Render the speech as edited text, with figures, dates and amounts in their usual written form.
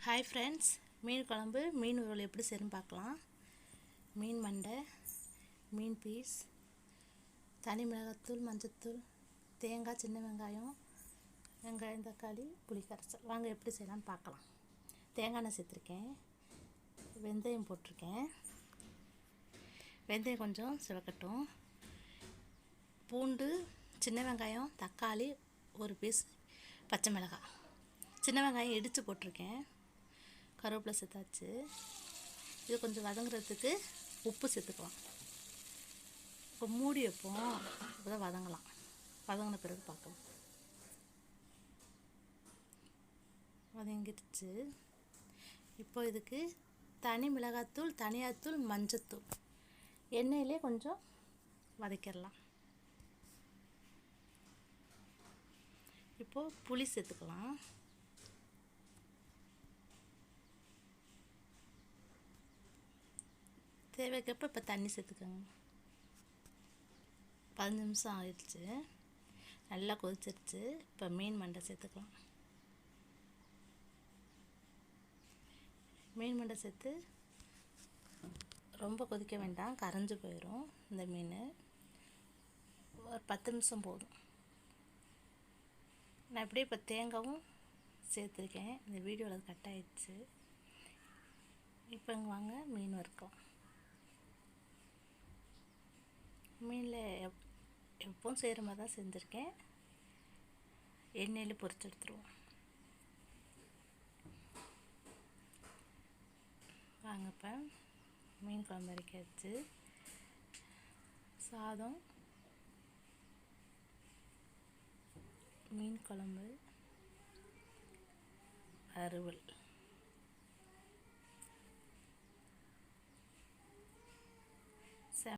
Hi friends, மீன் குழம்பு மீன் உருளை எப்படி செய்யணும்னு பார்க்கலாம். மீன் மண்டை, மீன் பீஸ், தனி மிளகாத்தூள், மஞ்சத்தூள், தேங்காய், சின்ன வெங்காயம், தக்காளி, புளி கரைசல். வாங்க எப்படி செய்யலாம்னு பார்க்கலாம். தேங்காய் எண்ணெய் சேர்த்துருக்கேன், வெந்தயம் போட்டிருக்கேன். வெந்தயம் கொஞ்சம் சிவக்கட்டும். பூண்டு, சின்ன வெங்காயம், தக்காளி, ஒரு பீஸ் பச்சை மிளகாய், சின்ன வெங்காயம் இடித்து போட்டிருக்கேன். கருவேப்பிலை சேர்த்தாச்சு. இது கொஞ்சம் வதங்குறதுக்கு உப்பு சேர்த்துக்கலாம். இப்போ மூடி வைப்போம், அப்போ தான் வதங்கலாம். வதங்கின பிறகு பார்க்கலாம். வதங்கிடுச்சு. இப்போ இதுக்கு தனி மிளகாத்தூள், தனியாத்தூள், மஞ்சத்தூள் எண்ணெயிலே கொஞ்சம் வதக்கிடலாம். இப்போது புளி சேர்த்துக்கலாம். தேவைக்கப்போ இப்போ தண்ணி சேர்த்துக்கோங்க. 15 நிமிஷம் ஆகிடுச்சு, நல்லா கொதிச்சிருச்சு. இப்போ மீன் மண்டை சேர்த்துக்கலாம். மீன் மண்டை சேர்த்து ரொம்ப கொதிக்க வேண்டாம், கரைஞ்சி போயிடும் இந்த மீன். ஒரு 10 நிமிஷம் போதும். நான் இப்படியே இப்போ தேங்காயும் சேர்த்துருக்கேன். இந்த வீடியோவில் கட் ஆகிடுச்சு. இப்போ இங்கே வாங்க மீன் வறுக்கலாம். மீனில் எப்பவும் செய்கிற மாதிரி தான் செஞ்சுருக்கேன். எண்ணெயில் பொரிச்சு எடுத்துருவோம். வாங்க இப்போ மீன் குழம்பு வரைக்காச்சு. சாதம், மீன் குழம்பு, வறுவல்.